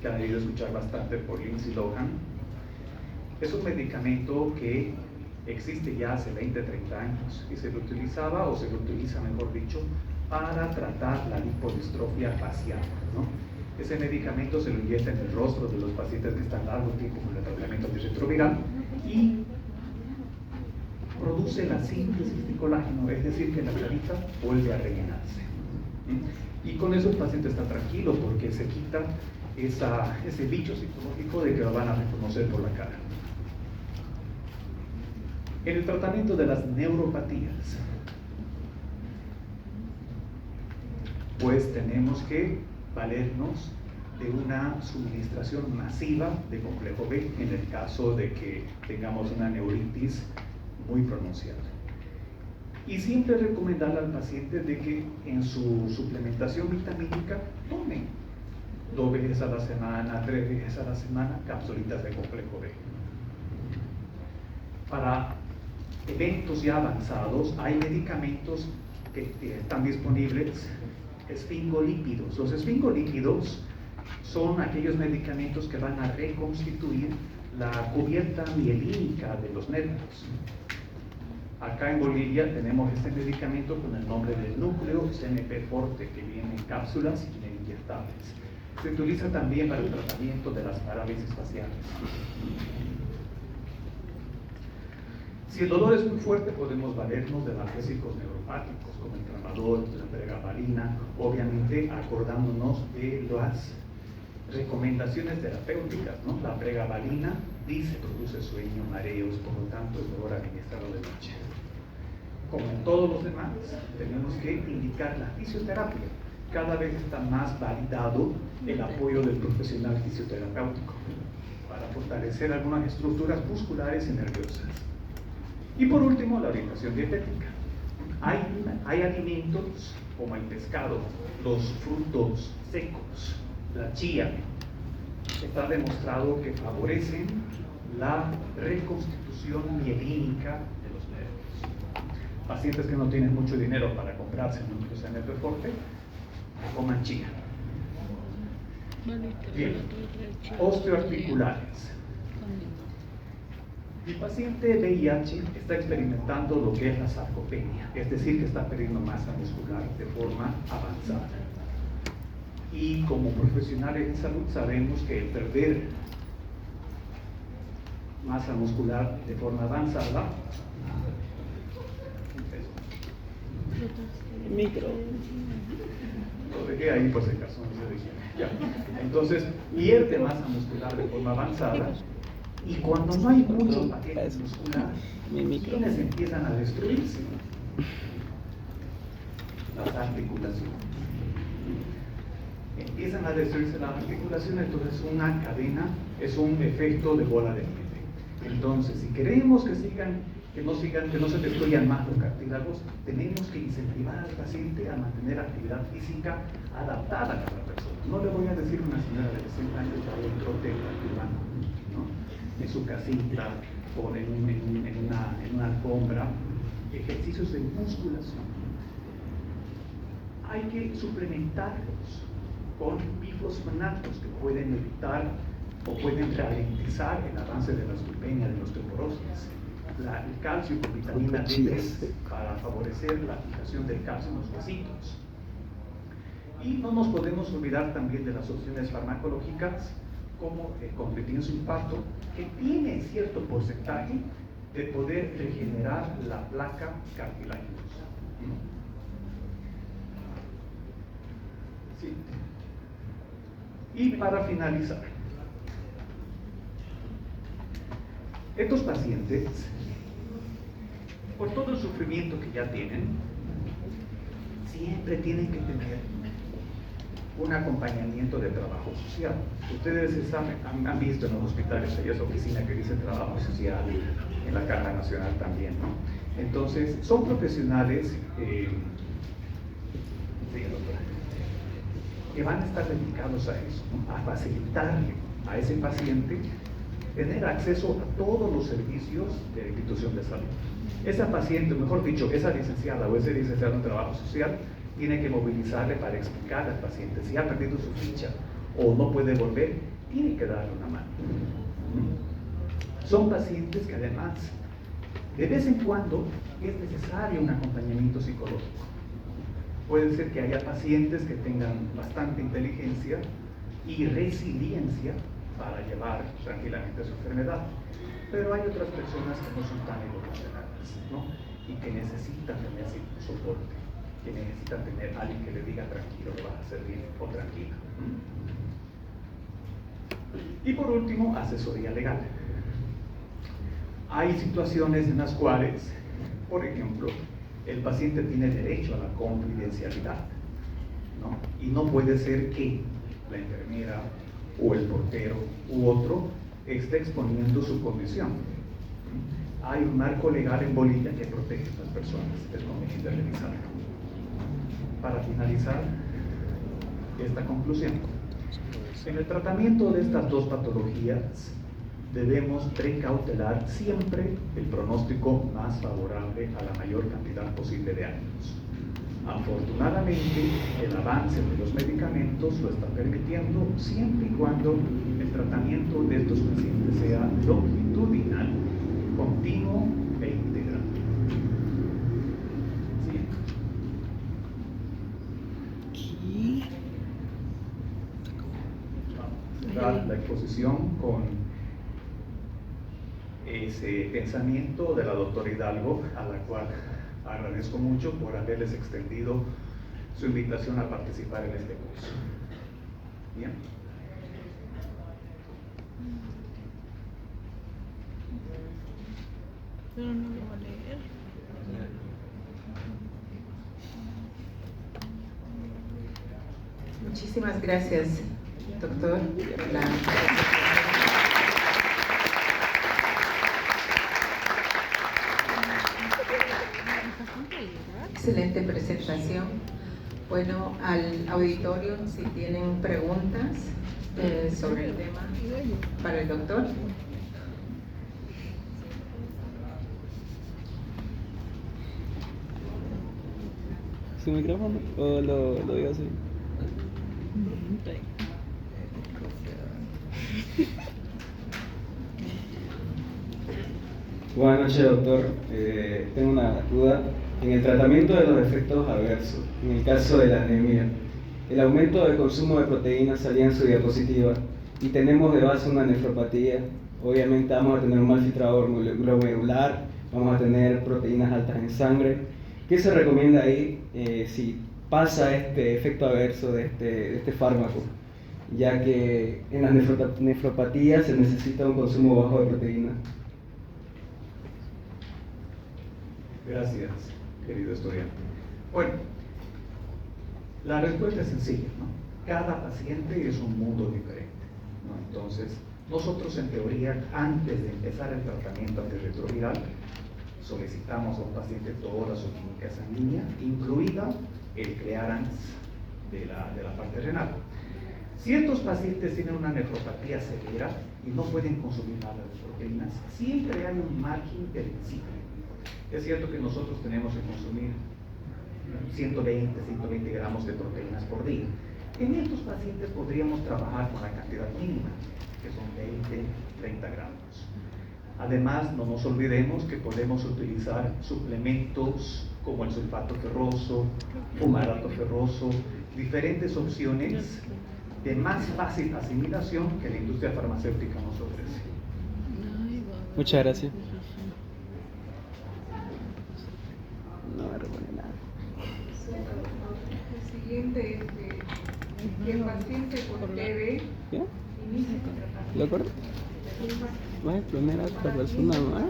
que han debido escuchar bastante por Lindsay Lohan, es un medicamento que existe ya hace 20, 30 años y se lo utilizaba, o se lo utiliza mejor dicho, para tratar la lipodistrofia facial, ¿no? Ese medicamento se lo inyecta en el rostro de los pacientes que están largo tiempo con el tratamiento antirretroviral y produce la síntesis de colágeno, es decir, que la carita vuelve a rellenarse. Y con eso el paciente está tranquilo porque se quita ese bicho psicológico de que lo van a reconocer por la cara. En el tratamiento de las neuropatías, pues tenemos que valernos de una suministración masiva de complejo B en el caso de que tengamos una neuritis muy pronunciada. Y siempre recomendarle al paciente de que en su suplementación vitamínica tome 2 veces a la semana, 3 veces a la semana, capsulitas de complejo B. Para eventos ya avanzados, hay medicamentos que están disponibles, esfingolípidos. Los esfingolípidos son aquellos medicamentos que van a reconstituir la cubierta mielínica de los nervios. Acá en Bolivia tenemos este medicamento con el nombre del núcleo CNP Forte, que viene en cápsulas y en inyectables. Se utiliza también para el tratamiento de las parálisis faciales. Si el dolor es muy fuerte, podemos valernos de analgésicos neuropáticos como el tramadol, la pregabalina, obviamente acordándonos de las recomendaciones terapéuticas, ¿no? La pregabalina dice produce sueño, mareos, por lo tanto es mejor administrarlo de noche. Como en todos los demás, tenemos que indicar la fisioterapia. Cada vez está más validado el apoyo del profesional fisioterapéutico para fortalecer algunas estructuras musculares y nerviosas. Y por último, la orientación dietética. Hay alimentos como el pescado, los frutos secos, la chía. Está demostrado que favorecen la reconstitución mielínica de los nervios. Pacientes que no tienen mucho dinero para comprarse núcleos CNP Forte, coman chía. Bien, osteoarticulares. El paciente VIH está experimentando lo que es la sarcopenia, es decir, que está perdiendo masa muscular de forma avanzada. Y como profesionales de salud sabemos que el perder masa muscular de forma avanzada lo dejé ahí por si acaso no se dije. Ya. Entonces pierde masa muscular de forma avanzada y cuando no hay mucho paquete muscular, ¿quiénes empiezan a destruirse? Las articulaciones. Empiezan a destruirse las articulaciones, entonces es una cadena, es un efecto de bola de nieve. Entonces, si queremos que sigan que no se destruyan más los cartílagos, tenemos que incentivar al paciente a mantener actividad física adaptada a cada persona. No le voy a decir a una señora de 60 años que haga un trote urbano, ¿no? En su casita o en una alfombra, ejercicios de musculación. Hay que suplementarlos con bifosfonatos que pueden evitar o pueden ralentizar el avance de la osteopenia, de la osteoporosis. El calcio con vitamina D3 para favorecer la fijación del calcio en los huesitos. Y no nos podemos olvidar también de las opciones farmacológicas como el completinsulfato, que tiene cierto porcentaje de poder regenerar la placa cartilaginosa. Sí. Y para finalizar, estos pacientes, por todo el sufrimiento que ya tienen, siempre tienen que tener un acompañamiento de trabajo social. Ustedes han visto en los hospitales, hay esa oficina que dice trabajo social, en la Caja Nacional también, ¿no? Entonces, son profesionales que van a estar dedicados a eso, ¿no? A facilitarle a ese paciente tener acceso a todos los servicios de la institución de salud. Esa paciente, mejor dicho, esa licenciada o ese licenciado en trabajo social, tiene que movilizarle para explicarle al paciente si ha perdido su ficha o no puede volver, tiene que darle una mano. Son pacientes que además, de vez en cuando, es necesario un acompañamiento psicológico. Puede ser que haya pacientes que tengan bastante inteligencia y resiliencia para llevar tranquilamente su enfermedad, pero hay otras personas que no son tan evolucionadas, ¿no? Y que necesitan tener soporte, que necesitan tener a alguien que le diga tranquilo, le vas a hacer bien, o tranquila. Y por último, asesoría legal. Hay situaciones en las cuales, por ejemplo, el paciente tiene derecho a la confidencialidad, ¿no? Y no puede ser que la enfermera o el portero u otro esté exponiendo su condición. Hay un marco legal en Bolivia que protege a estas personas, es conveniente revisarlo. Para finalizar esta conclusión, en el tratamiento de estas dos patologías debemos precautelar siempre el pronóstico más favorable a la mayor cantidad posible de años. Afortunadamente, el avance de los medicamentos lo está permitiendo siempre y cuando el tratamiento de estos pacientes sea longitudinal, continuo e integral. Vamos a cerrar la exposición con ese pensamiento de la doctora Hidalgo, a la cual agradezco mucho por haberles extendido su invitación a participar en este curso. Bien. Pero no lo voy a leer. Muchísimas gracias, doctor, por la excelente presentación. Bueno, al auditorio, si tienen preguntas sobre el tema para el doctor. ¿Su micrófono o lo digo así? Buenas noches, doctor. Tengo una duda. En el tratamiento de los efectos adversos, en el caso de la anemia, el aumento del consumo de proteínas salía en su diapositiva y tenemos de base una nefropatía. Obviamente vamos a tener un mal filtrador glomerular, vamos a tener proteínas altas en sangre. ¿Qué se recomienda ahí si pasa este efecto adverso de este fármaco? Ya que en las nefropatías se necesita un consumo bajo de proteínas. Gracias, querido estudiante. Bueno, la respuesta es sencilla, ¿no? Cada paciente es un mundo diferente, ¿no? Entonces, nosotros en teoría, antes de empezar el tratamiento antirretroviral, solicitamos a un paciente toda su química sanguínea, incluida el clearance de la parte renal. Ciertos pacientes tienen una nefropatía severa y no pueden consumir nada de proteínas. Siempre hay un margen de vencido. Es cierto que nosotros tenemos que consumir 120 gramos de proteínas por día. En estos pacientes podríamos trabajar con la cantidad mínima, que son 20-30 gramos. Además, no nos olvidemos que podemos utilizar suplementos como el sulfato ferroso, fumarato ferroso, diferentes opciones de más fácil asimilación que la industria farmacéutica nos ofrece. Muchas gracias. No me repone nada. El siguiente es que el paciente con TB ¿Qué? inicie su tratamiento. ¿Lo acuerdo? Vas a exponer a otra persona más.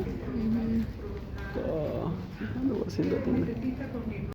Todo. Lo voy haciendo atender. Necesita continuar.